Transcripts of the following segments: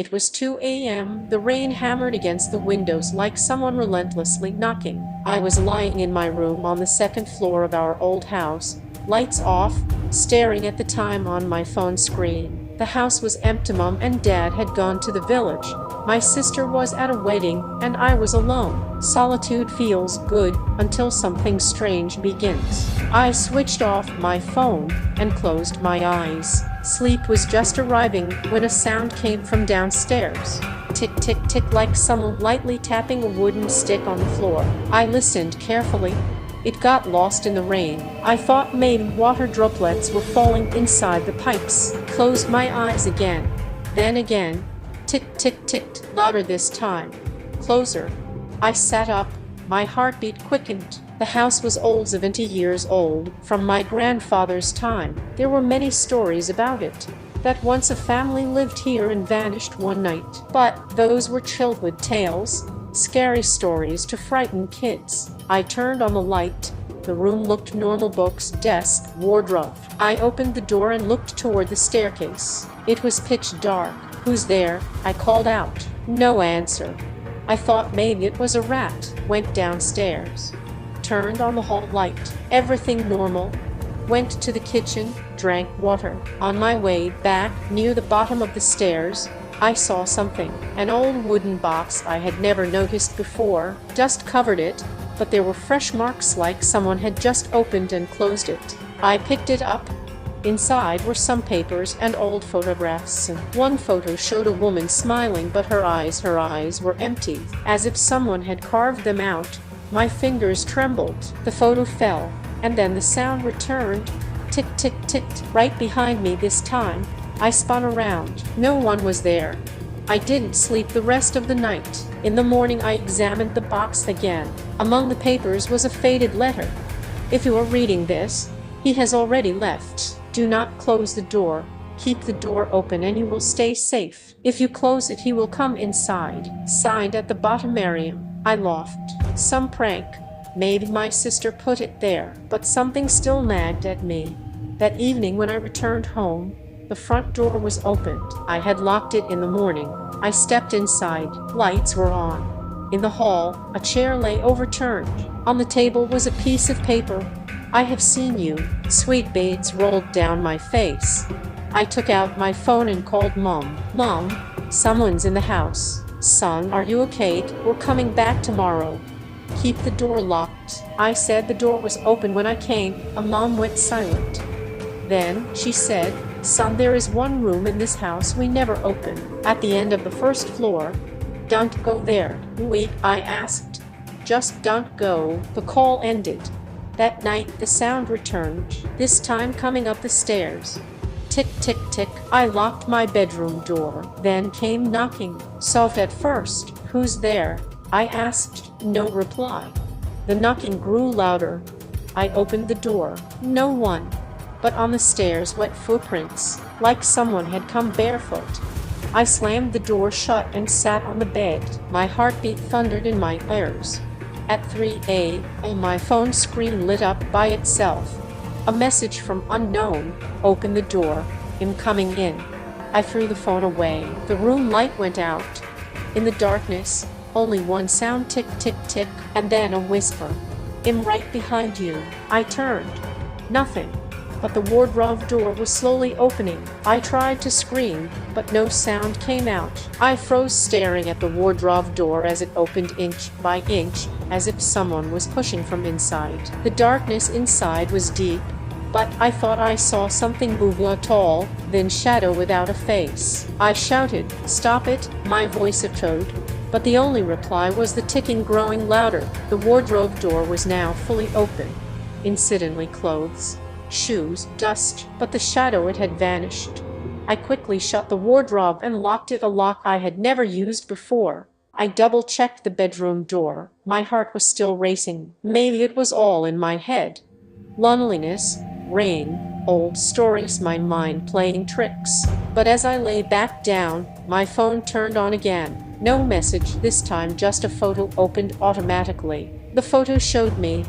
It was 2 a.m. The rain hammered against the windows like someone relentlessly knocking. I was lying in my room on the second floor of our old house, lights off, staring at the time on my phone screen. The house was empty. Mom and Dad had gone to the village. My sister was at a wedding, and I was alone. Solitude feels good until something strange begins. I switched off my phone and closed my eyes. Sleep was just arriving when a sound came from downstairs. Tick, tick, tick, like someone lightly tapping a wooden stick on the floor. I listened carefully. It got lost in the rain. I thought maybe water droplets were falling inside the pipes. Closed my eyes again. Then again. Tick, tick, ticked, louder this time. Closer. I sat up. My heartbeat quickened. The house was old, 70 years old, from my grandfather's time. There were many stories about it. That once a family lived here and vanished one night. But those were childhood tales, scary stories to frighten kids. I turned on the light. The room looked normal: books, desk, wardrobe. I opened the door and looked toward the staircase. It was pitch dark. "Who's there?" I called out. No answer. I thought maybe it was a rat. Went downstairs. Turned on the hall light. Everything normal. Went to the kitchen, drank water. On my way back, near the bottom of the stairs, I saw something. An old wooden box I had never noticed before. Dust covered it, but there were fresh marks like someone had just opened and closed it. I picked it up. Inside were some papers and old photographs. One photo showed a woman smiling, but her eyes were empty, as if someone had carved them out. My fingers trembled. The photo fell, and then the sound returned. Tick, tick, ticked, right behind me this time. I spun around. No one was there. I didn't sleep the rest of the night. In the morning I examined the box again. Among the papers was a faded letter. "If you are reading this, he has already left. Do not close the door. Keep the door open and you will stay safe. If you close it, he will come inside." Signed at the bottom, Miriam. I laughed. Some prank. Maybe my sister put it there. But something still nagged at me. That evening when I returned home, the front door was opened. I had locked it in the morning. I stepped inside. Lights were on. In the hall, a chair lay overturned. On the table was a piece of paper. "I have seen you." Sweet beads rolled down my face. I took out my phone and called Mom. "Mom, someone's in the house." "Son, are you okay? We're coming back tomorrow." "Keep the door locked." I said. The door was open when I came. Mom went silent. Then she said, "Son, there is one room in this house we never open, at the end of the first floor. Don't go there." "Wait," I asked. "Just don't go." The call ended. That night the sound returned, this time coming up the stairs. Tick, tick, tick. I locked my bedroom door. Then came knocking. Soft at first. "Who's there?" I asked. No reply. The knocking grew louder. I opened the door. No one. But on the stairs, wet footprints, like someone had come barefoot. I slammed the door shut and sat on the bed. My heartbeat thundered in my ears. At 3 a.m. my phone screen lit up by itself. A message from unknown. "Open the door. I'm coming in." I threw the phone away. The room light went out. In the darkness, only one sound: tick, tick, tick, and then a whisper. "I'm right behind you." I turned. Nothing. But the wardrobe door was slowly opening. I tried to scream, but no sound came out. I froze, staring at the wardrobe door as it opened inch by inch, as if someone was pushing from inside. The darkness inside was deep, but I thought I saw something move, a tall, thin shadow without a face. I shouted, "Stop it!" My voice echoed, but the only reply was the ticking growing louder. The wardrobe door was now fully open. Incidentally, clothes, shoes, dust, but the shadow, it had vanished. I quickly shut the wardrobe and locked it, a lock I had never used before. I double-checked the bedroom door. My heart was still racing. Maybe it was all in my head. Loneliness, rain, old stories, my mind playing tricks. But as I lay back down, my phone turned on again. No message this time, just a photo opened automatically. The photo showed me,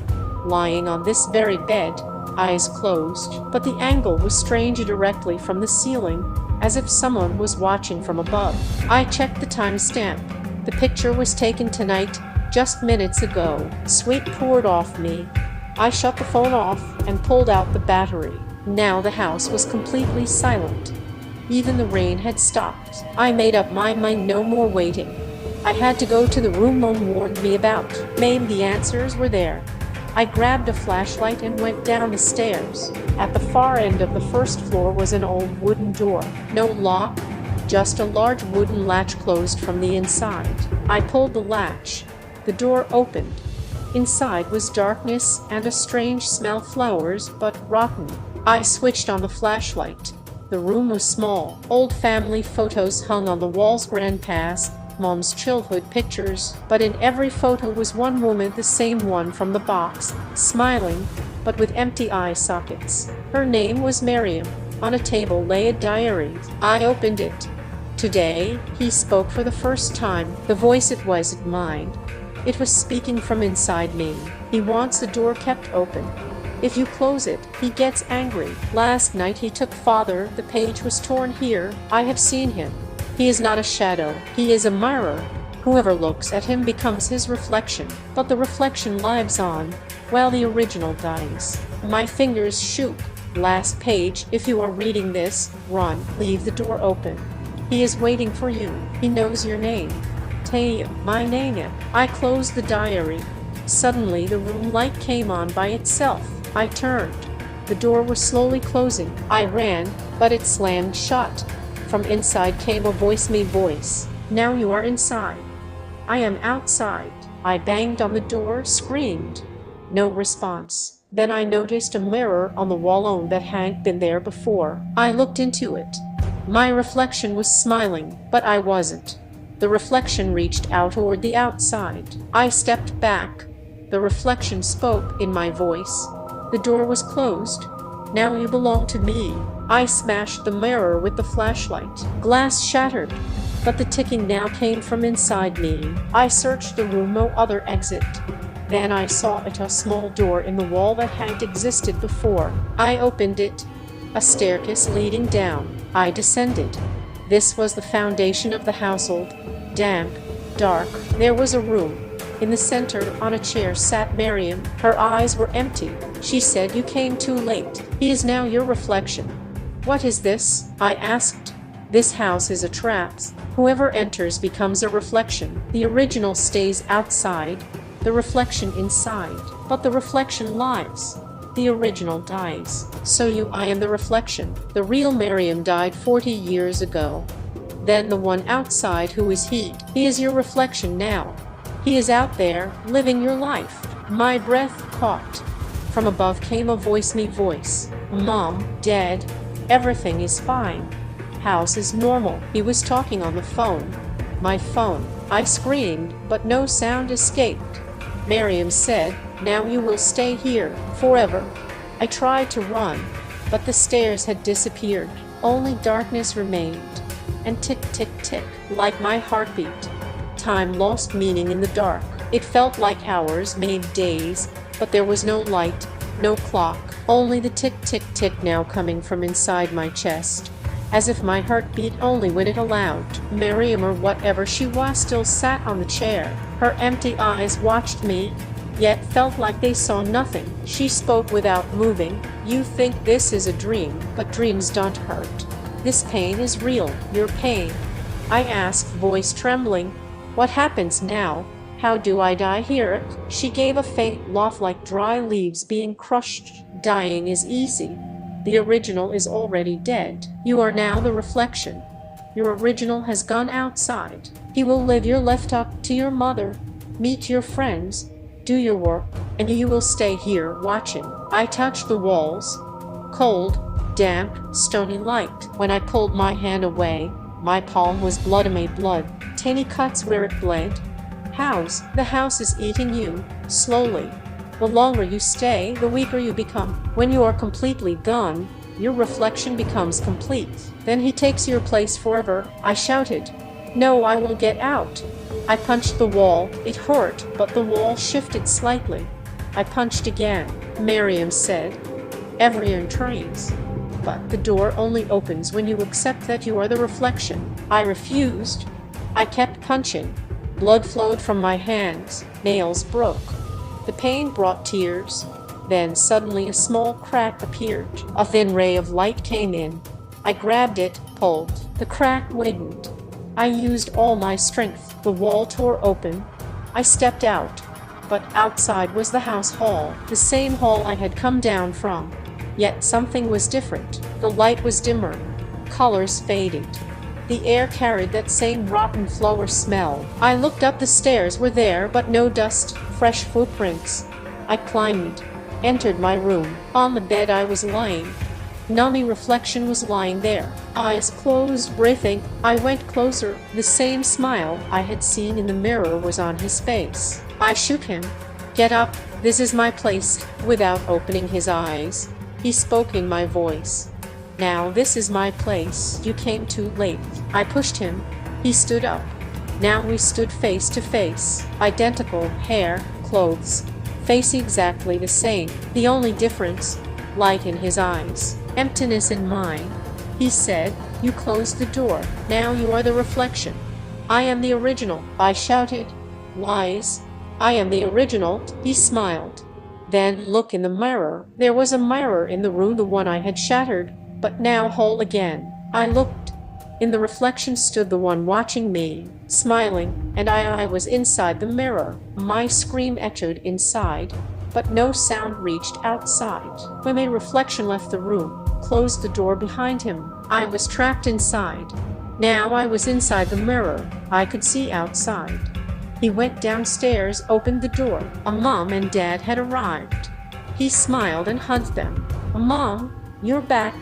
lying on this very bed, eyes closed, but the angle was strange, directly from the ceiling, as if someone was watching from above. I checked the timestamp. The picture was taken tonight, just minutes ago. Sweat poured off me. I shut the phone off and pulled out the battery. Now the house was completely silent. Even the rain had stopped. I made up my mind, no more waiting. I had to go to the room Mom warned me about. Maybe the answers were there. I grabbed a flashlight and went down the stairs. At the far end of the first floor was an old wooden door. No lock, just a large wooden latch closed from the inside. I pulled the latch. The door opened. Inside was darkness and a strange smell, flowers, but rotten. I switched on the flashlight. The room was small. Old family photos hung on the walls, grandpa's, Mom's childhood pictures, but in every photo was one woman, the same one from the box, smiling, but with empty eye sockets. Her name was Miriam. On a table lay a diary. I opened it. Today, he spoke for the first time. The voice, it wasn't mine. It was speaking from inside me. He wants the door kept open. If you close it, he gets angry. Last night he took Father. The page was torn here. I have seen him. He is not a shadow. He is a mirror. Whoever looks at him becomes his reflection. But the reflection lives on, while the original dies. My fingers shook. Last page. If you are reading this, run. Leave the door open. He is waiting for you. He knows your name. Taya, my name. I closed the diary. Suddenly the room light came on by itself. I turned. The door was slowly closing. I ran, but it slammed shut. From inside came a voice. Now you are inside. I am outside. I banged on the door, screamed. No response. Then I noticed a mirror on the wall that hadn't been there before. I looked into it. My reflection was smiling, but I wasn't. The reflection reached out toward the outside. I stepped back. The reflection spoke in my voice. The door was closed. Now you belong to me. I smashed the mirror with the flashlight. Glass shattered, but the ticking now came from inside me. I searched the room, no other exit. Then I saw a small door in the wall that hadn't existed before. I opened it. A staircase leading down. I descended. This was the foundation of the household. Damp, dark. There was a room. In the center, on a chair, sat Miriam. Her eyes were empty. She said, "You came too late. He is now your reflection." "What is this?" I asked. "This house is a trap. Whoever enters becomes a reflection. The original stays outside, the reflection inside. But the reflection lives. The original dies. So I am the reflection. The real Miriam died 40 years ago. Then the one outside, who is he? He is your reflection now. He is out there, living your life." My breath caught. From above came a voice. "Mom, dead. Everything is fine. House is normal." He was talking on the phone. My phone. I screamed, but no sound escaped. Miriam said, "Now you will stay here, forever." I tried to run, but the stairs had disappeared. Only darkness remained. And tick, tick, tick, like my heartbeat. Time lost meaning in the dark. It felt like hours made days, but there was no light, no clock, only the tick, tick, tick now coming from inside my chest, as if my heart beat only when it allowed. Miriam, or whatever she was, still sat on the chair. Her empty eyes watched me, yet felt like they saw nothing. She spoke without moving. "You think this is a dream, but dreams don't hurt. This pain is real, your pain." I asked, voice trembling, "What happens now? How do I die here?" She gave a faint laugh like dry leaves being crushed. "Dying is easy. The original is already dead. You are now the reflection. Your original has gone outside. He will live your life, talk to your mother, meet your friends, do your work, and you will stay here watching." I touched the walls. Cold, damp, stony light. When I pulled my hand away, my palm was blood, tiny cuts where it bled. The house is eating you, slowly. The longer you stay, the weaker you become. When you are completely gone, your reflection becomes complete. Then he takes your place forever. I shouted, "No, I will get out." I punched the wall. It hurt, but the wall shifted slightly. I punched again. Miriam said, "Every trees." But the door only opens when you accept that you are the reflection. I refused. I kept punching. Blood flowed from my hands. Nails broke. The pain brought tears. Then suddenly a small crack appeared. A thin ray of light came in. I grabbed it, pulled. The crack widened. I used all my strength. The wall tore open. I stepped out. But outside was the house hall, the same hall I had come down from. Yet something was different. The light was dimmer. Colors faded. The air carried that same rotten flour smell. I looked up. The stairs were there, but no dust, fresh footprints. I climbed, entered my room. On the bed I was lying. Nummy reflection was lying there, eyes closed, breathing. I went closer. The same smile I had seen in the mirror was on his face. I shook him. Get up, this is my place. Without opening his eyes, he spoke in my voice. Now this is my place. You came too late. I pushed him. He stood up. Now we stood face to face. Identical hair, clothes, face exactly the same. The only difference, light in his eyes, emptiness in mine. He said, you closed the door. Now you are the reflection. I am the original. I shouted. Lies. I am the original. He smiled. Then look in the mirror. There was a mirror in the room, the one I had shattered, but now whole again. I looked. In the reflection stood the one watching me, smiling, and I was inside the mirror. My scream echoed inside, but no sound reached outside. When the reflection left the room, closed the door behind him, I was trapped inside. Now I was inside the mirror. I could see outside. He went downstairs, opened the door. A mom and dad had arrived. He smiled and hugged them. Mom, you're back.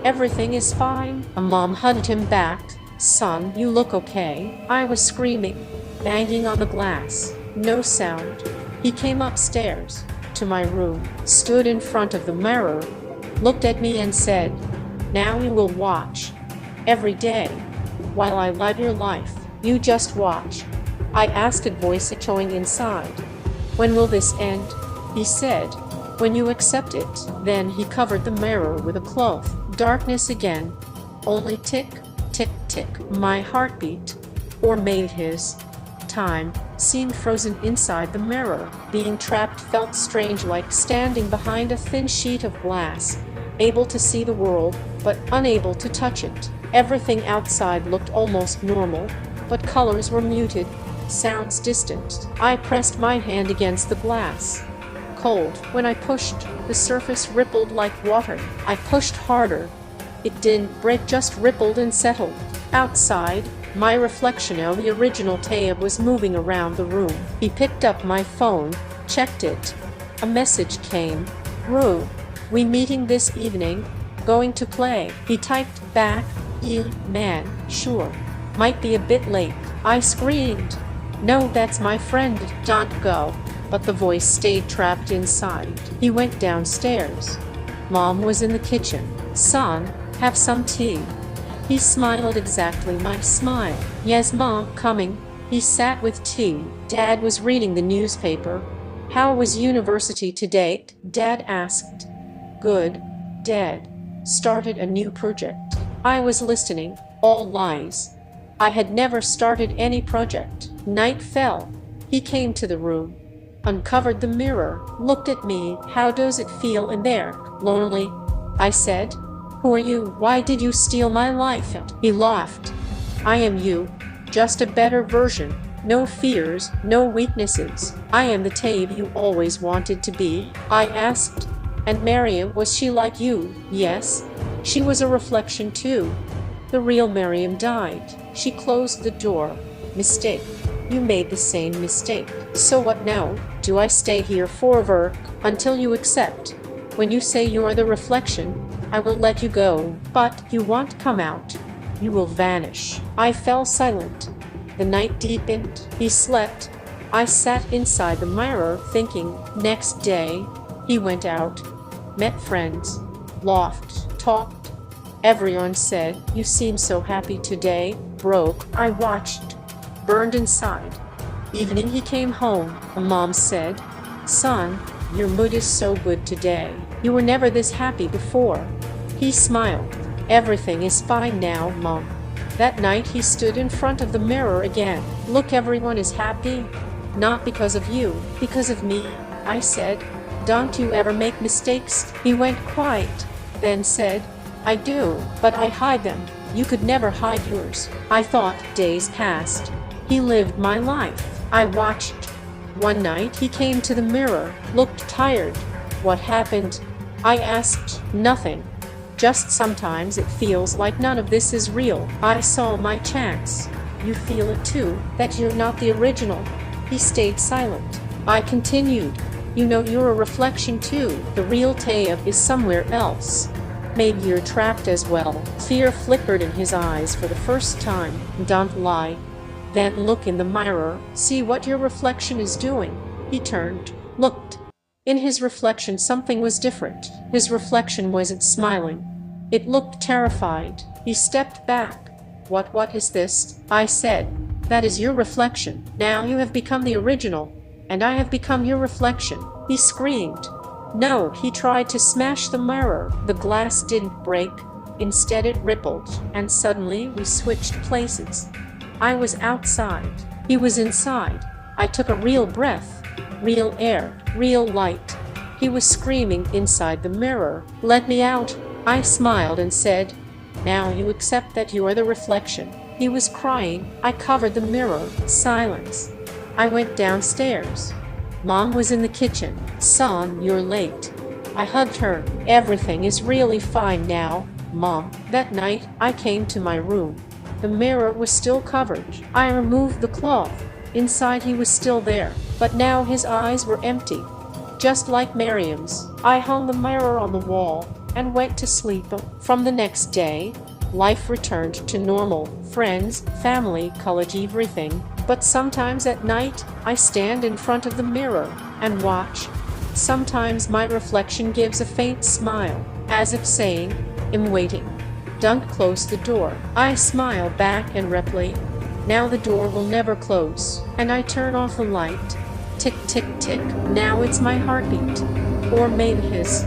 Everything is fine. A mom hugged him back. Son, you look okay. I was screaming, banging on the glass. No sound. He came upstairs to my room, stood in front of the mirror, looked at me and said, now you will watch. Every day. While I live your life, you just watch. I asked a voice echoing inside. When will this end? He said, when you accept it. Then he covered the mirror with a cloth. Darkness again. Only tick, tick, tick. My heartbeat, or made his. Time seemed frozen inside the mirror. Being trapped felt strange, like standing behind a thin sheet of glass, able to see the world, but unable to touch it. Everything outside looked almost normal, but colors were muted, sounds distant. I pressed my hand against the glass. Cold. When I pushed, the surface rippled like water. I pushed harder. It didn't break, just rippled and settled. Outside, my reflection of the original Taib was moving around the room. He picked up my phone, checked it. A message came. Rue, we meeting this evening? Going to play? He typed back, man, sure. Might be a bit late. I screamed. No, that's my friend, don't go. But the voice stayed trapped inside. He went downstairs. Mom was in the kitchen. Son, have some tea. He smiled exactly my smile. Yes, Mom, coming. He sat with tea. Dad was reading the newspaper. How was university today? Dad asked. Good. Dad started a new project. I was listening. All lies. I had never started any project. Night fell. He came to the room, uncovered the mirror, looked at me. How does it feel in there? Lonely, I said. Who are you? Why did you steal my life? He laughed. I am you, just a better version. No fears, no weaknesses. I am the Taib you always wanted to be. I asked. And Miriam, was she like you? Yes. She was a reflection too. The real Miriam died. She closed the door. Mistake. You made the same mistake. So what now? Do I stay here forever, until you accept? When you say you are the reflection, I will let you go, but you won't come out. You will vanish. I fell silent. The night deepened. He slept. I sat inside the mirror thinking. Next day, he went out, met friends, laughed, talked. Everyone said, you seem so happy today. Broke. I watched. Burned inside. Evening he came home. A mom said, son, your mood is so good today. You were never this happy before. He smiled. Everything is fine now, Mom. That night he stood in front of the mirror again. Look, everyone is happy. Not because of you, because of me, I said. Don't you ever make mistakes? He went quiet, then said, I do, but I hide them. You could never hide yours. I thought. Days passed. He lived my life. I watched. One night he came to the mirror, looked tired. What happened? I asked. Nothing. Just sometimes it feels like none of this is real. I saw my chance. You feel it too, that you're not the original? He stayed silent. I continued. You know you're a reflection too. The real Taya is somewhere else. Maybe you're trapped as well. Fear flickered in his eyes for the first time. Don't lie. Then look in the mirror. See what your reflection is doing. He turned, looked. In his reflection something was different. His reflection wasn't smiling. It looked terrified. He stepped back. What is this? I said. That is your reflection. Now you have become the original, and I have become your reflection. He screamed. No, he tried to smash the mirror. The glass didn't break. Instead it rippled, and suddenly we switched places. I was outside. He was inside. I took a real breath. Real air. Real light. He was screaming inside the mirror. Let me out. I smiled and said, now you accept that you are the reflection. He was crying. I covered the mirror. Silence. I went downstairs. Mom was in the kitchen. Son, you're late. I hugged her. Everything is really fine now, Mom. That night, I came to my room. The mirror was still covered. I removed the cloth. Inside he was still there, but now his eyes were empty. Just like Miriam's. I hung the mirror on the wall and went to sleep. From the next day, life returned to normal. Friends, family, college, everything. But sometimes at night, I stand in front of the mirror and watch. Sometimes my reflection gives a faint smile, as if saying, I'm waiting. Don't close the door. I smile back and reply, now the door will never close. And I turn off the light. Tick, tick, tick. Now it's my heartbeat. Or maybe his.